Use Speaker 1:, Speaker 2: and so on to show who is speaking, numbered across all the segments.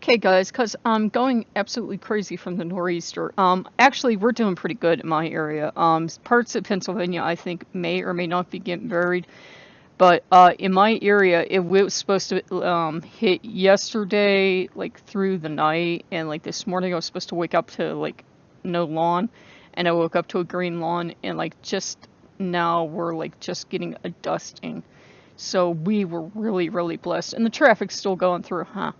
Speaker 1: okay, guys, because I'm going absolutely crazy from the nor'easter. Actually, we're doing pretty good in my area. Parts of Pennsylvania, I think, may or may not be getting buried, but in my area, it was supposed to hit yesterday, like through the night, and like this morning, I was supposed to wake up to like no lawn, and I woke up to a green lawn, and like just now we're like just getting a dusting. So we were really, really blessed, and the traffic's still going through, huh?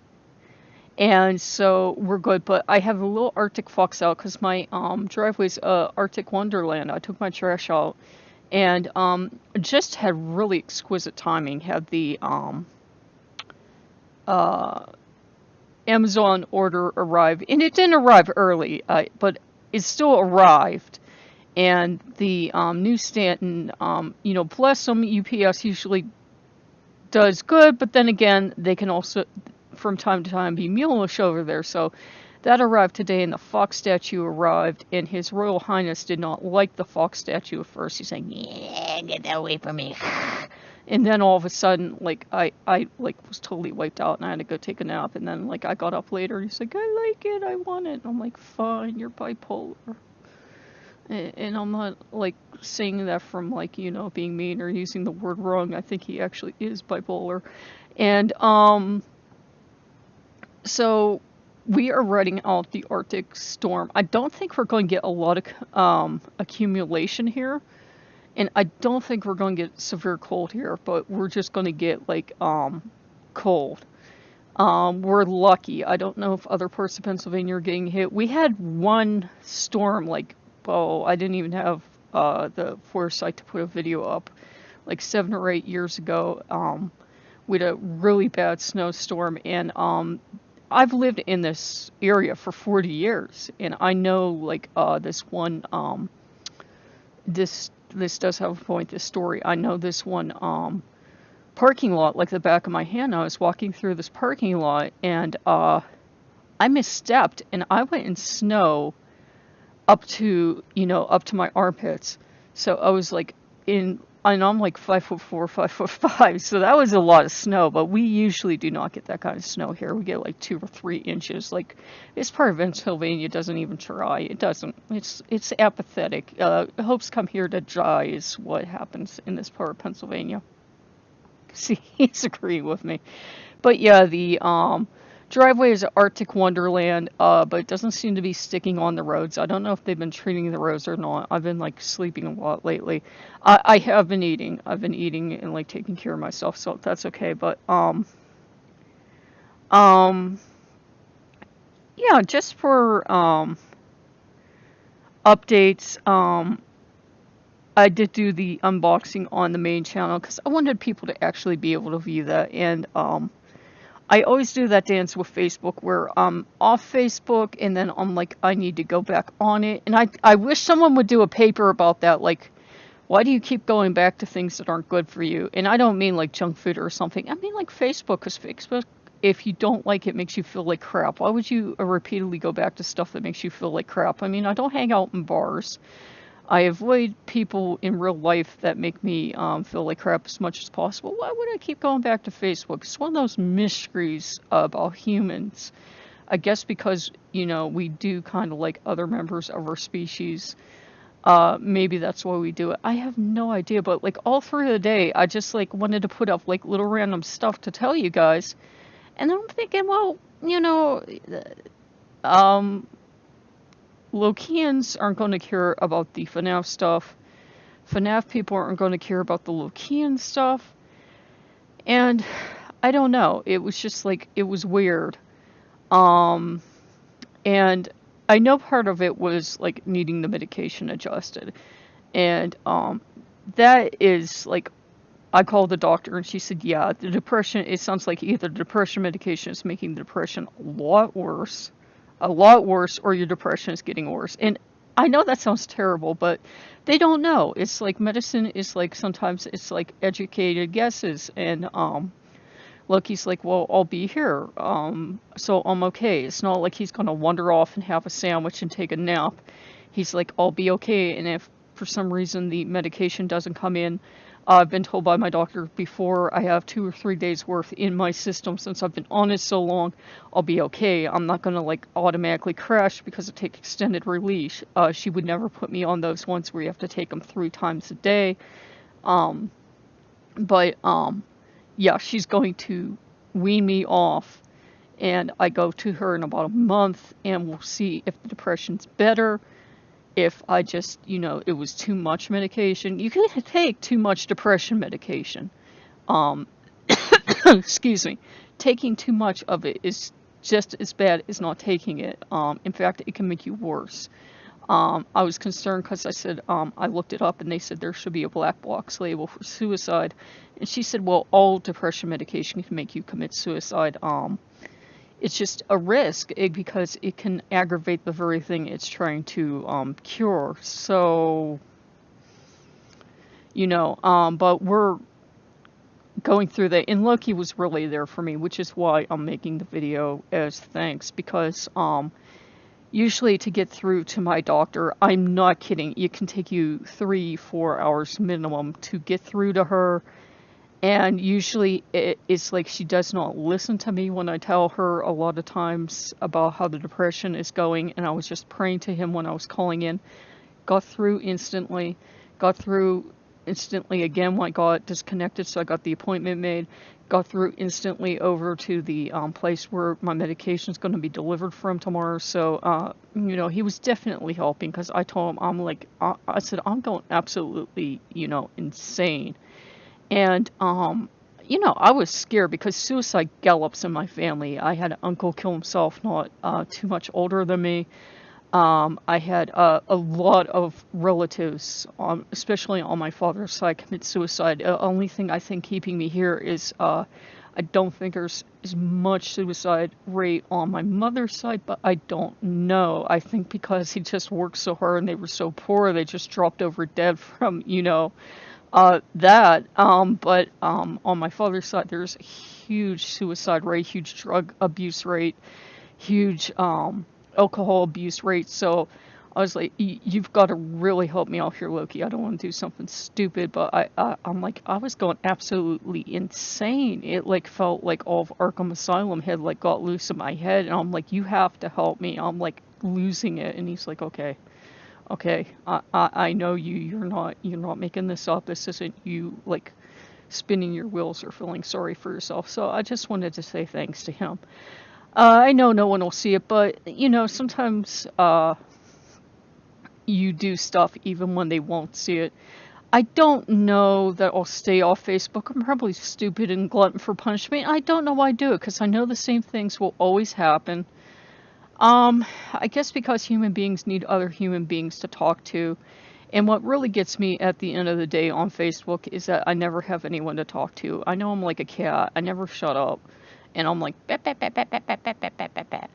Speaker 1: And so we're good, but I have a little Arctic fox out because my driveway's Arctic Wonderland. I took my trash out and just had really exquisite timing. Had the uh, Amazon order arrive, and it didn't arrive early, but it still arrived. And the newsstand, bless them, UPS usually does good, but then again, they can also, from time to time, be mulish over there. So that arrived today, and the fox statue arrived, and His Royal Highness did not like the fox statue at first. He's like, "Yeah, get that away from me." And then all of a sudden, like I like was totally wiped out, and I had to go take a nap. And then like I got up later, and he's like, "I like it, I want it." And I'm like, "Fine, you're bipolar." And I'm not like saying that from like, being mean or using the word wrong. I think he actually is bipolar. And so we are riding out the Arctic storm. I don't think we're going to get a lot of accumulation here. And I don't think we're going to get severe cold here, but we're just going to get like cold. We're lucky. I don't know if other parts of Pennsylvania are getting hit. We had one storm, like, oh, I didn't even have the foresight to put a video up, like 7 or 8 years ago. We had a really bad snowstorm, and I've lived in this area for 40 years, and I know like this one this does have a point, this story. I know this one parking lot like the back of my hand. I was walking through this parking lot, and I misstepped, and I went in snow up to my armpits. So I was like and I'm like 5'4", 5'5", so that was a lot of snow. But we usually do not get that kind of snow here. We get like 2 or 3 inches. Like this part of Pennsylvania doesn't even try. It doesn't. It's apathetic. Hopes come here to die is what happens in this part of Pennsylvania. See, he's agreeing with me. But yeah, the driveway is Arctic Wonderland, but it doesn't seem to be sticking on the roads. I don't know if they've been treating the roads or not. I've been like sleeping a lot lately. I have been eating. I've been eating and like taking care of myself, so that's okay. But um, yeah, just for updates, I did do the unboxing on the main channel because I wanted people to actually be able to view that, and I always do that dance with Facebook where I'm off Facebook and then I'm like, I need to go back on it. And I wish someone would do a paper about that. Like, why do you keep going back to things that aren't good for you? And I don't mean like junk food or something. I mean like Facebook, because Facebook, if you don't like it, makes you feel like crap. Why would you repeatedly go back to stuff that makes you feel like crap? I mean, I don't hang out in bars. I avoid people in real life that make me feel like crap as much as possible. Why would I keep going back to Facebook? It's one of those mysteries about humans. I guess because, we do kind of like other members of our species. Maybe that's why we do it. I have no idea, but like all through the day, I just like wanted to put up like little random stuff to tell you guys. And I'm thinking, well, Lokeans aren't going to care about the FNAF stuff. FNAF people aren't going to care about the Lokean stuff. And I don't know. It was just like, it was weird. And I know part of it was like needing the medication adjusted. And that is like, I called the doctor and she said, yeah, the depression, it sounds like either the depression medication is making the depression a lot worse, or your depression is getting worse. And I know that sounds terrible, but they don't know. It's like medicine is like, sometimes it's like educated guesses. And Loki's like, well, I'll be here, so I'm okay. It's not like he's gonna wander off and have a sandwich and take a nap. He's like, I'll be okay, and if for some reason the medication doesn't come in I've been told by my doctor before I have 2 or 3 days worth in my system since I've been on it so long, I'll be okay. I'm not gonna like automatically crash because I take extended release. She would never put me on those ones where you have to take them 3 times a day. Um, but yeah, she's going to wean me off, and I go to her in about a month, and we'll see if the depression's better. If I just, it was too much medication. You can take too much depression medication. Um, excuse me. Taking too much of it is just as bad as not taking it. In fact, it can make you worse. I was concerned because I said, I looked it up and they said there should be a black box label for suicide. And she said, well, all depression medication can make you commit suicide. It's just a risk because it can aggravate the very thing it's trying to cure. So, but we're going through that. And Loki was really there for me, which is why I'm making the video as thanks. Because usually to get through to my doctor, I'm not kidding, it can take you 3-4 hours minimum to get through to her. And usually it's like she does not listen to me when I tell her a lot of times about how the depression is going. And I was just praying to him when I was calling in. Got through instantly. Got through instantly again when I got disconnected, so I got the appointment made. Got through instantly over to the place where my medication is going to be delivered from tomorrow. So, he was definitely helping because I told him, I said, I'm going absolutely, insane. And, I was scared because suicide gallops in my family. I had an uncle kill himself not too much older than me. I had a lot of relatives, especially on my father's side, commit suicide. The only thing I think keeping me here is I don't think there's as much suicide rate on my mother's side, but I don't know. I think because he just worked so hard and they were so poor, they just dropped over dead from, that. But on my father's side, there's a huge suicide rate, huge drug abuse rate, huge alcohol abuse rate. So I was like, you've got to really help me out here, Loki. I don't want to do something stupid, but I'm like, I was going absolutely insane. It like felt like all of Arkham Asylum had like got loose in my head, and I'm like, you have to help me. I'm like losing it. And he's like, okay, I know you. You're not making this up. This isn't you like spinning your wheels or feeling sorry for yourself. So I just wanted to say thanks to him. I know no one will see it, but sometimes you do stuff even when they won't see it. I don't know that I'll stay off Facebook. I'm probably stupid and glutton for punishment. I don't know why I do it because I know the same things will always happen. I guess because human beings need other human beings to talk to. And what really gets me at the end of the day on Facebook is that I never have anyone to talk to. I know I'm like a cat. I never shut up. And I'm like, bat, bat, bat, bat, bat, bat, bat, bat, bat, bat, bat.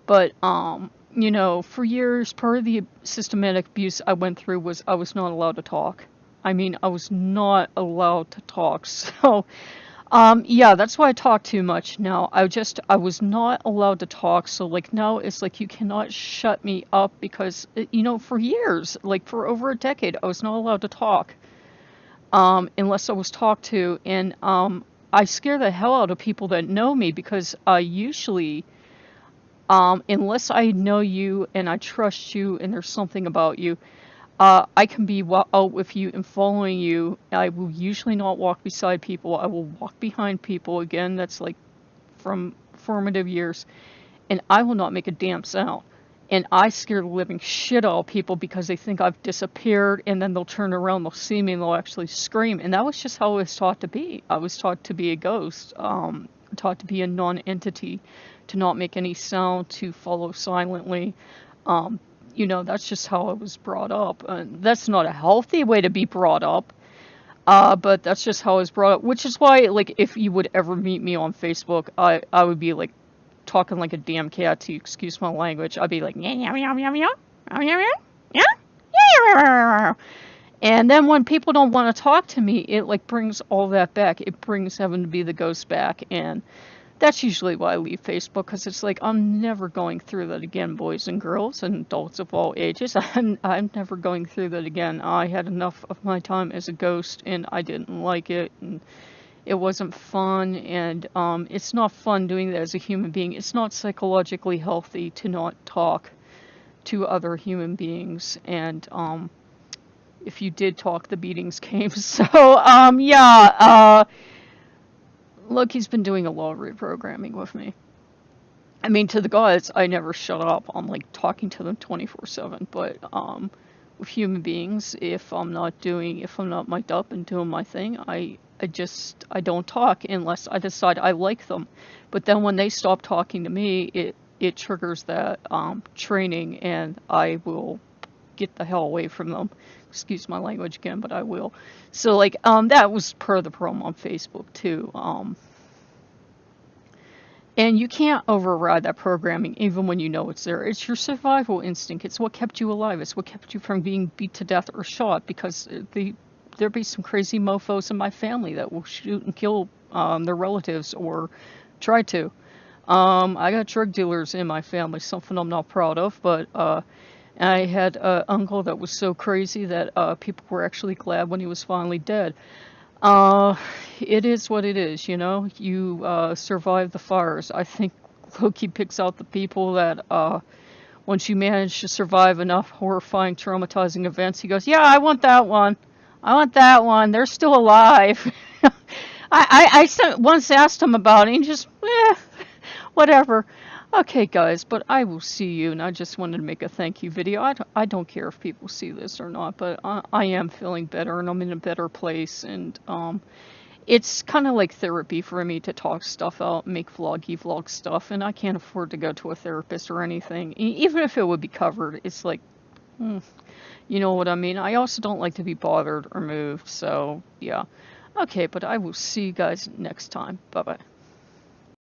Speaker 1: But, for years, part of the systematic abuse I went through was I was not allowed to talk. I mean, I was not allowed to talk. So, yeah, that's why I talk too much now. I was not allowed to talk. So, like, now it's like you cannot shut me up because, for years, like for over a decade, I was not allowed to talk. Unless I was talked to. And, I scare the hell out of people that know me because I usually, unless I know you and I trust you and there's something about you, I can be out with you and following you. I will usually not walk beside people. I will walk behind people. Again, that's like from formative years. And I will not make a damn sound. And I scare the living shit out of people because they think I've disappeared, and then they'll turn around, they'll see me, and they'll actually scream. And that was just how I was taught to be. I was taught to be a ghost, taught to be a non-entity, to not make any sound, to follow silently. That's just how I was brought up. And that's not a healthy way to be brought up. But that's just how I was brought up, which is why, like, if you would ever meet me on Facebook, I would be like, talking like a damn cat, to excuse my language. I'd be like, yeah, yeah, yeah, yeah, yeah, yeah, yeah, yeah. And then when people don't want to talk to me, it like brings all that back. It brings having to be the ghost back. And that's usually why I leave Facebook, because it's like, I'm never going through that again, boys and girls and adults of all ages. I'm never going through that again. I had enough of my time as a ghost, and I didn't like it, and it wasn't fun, and it's not fun doing that as a human being. It's not psychologically healthy to not talk to other human beings, and if you did talk, the beatings came. So, yeah, Loki's been doing a lot of reprogramming with me. I mean, to the gods, I never shut up. I'm like talking to them 24/7. But with human beings, if I'm not mic'd up and doing my thing, I don't talk unless I decide I like them. But then when they stop talking to me, it triggers that training, and I will get the hell away from them. Excuse my language again, but I will. So like that was per the promo on Facebook too. And you can't override that programming even when you know it's there. It's your survival instinct. It's what kept you alive. It's what kept you from being beat to death or shot, because there'd be some crazy mofos in my family that will shoot and kill their relatives or try to. I got drug dealers in my family, something I'm not proud of, but I had an uncle that was so crazy that people were actually glad when he was finally dead. Uh, it is what it is, you know. You survive the fires. I think Loki picks out the people that once you manage to survive enough horrifying, traumatizing events, he goes, "Yeah, I want that one. I want that one. They're still alive." I once asked him about it, and just, whatever. Okay, guys, but I will see you, and I just wanted to make a thank you video. I don't care if people see this or not, but I am feeling better, and I'm in a better place, and it's kind of like therapy for me to talk stuff out, make vlog stuff, and I can't afford to go to a therapist or anything. Even if it would be covered, it's like, you know what I mean? I also don't like to be bothered or moved, so yeah. Okay, but I will see you guys next time. Bye-bye.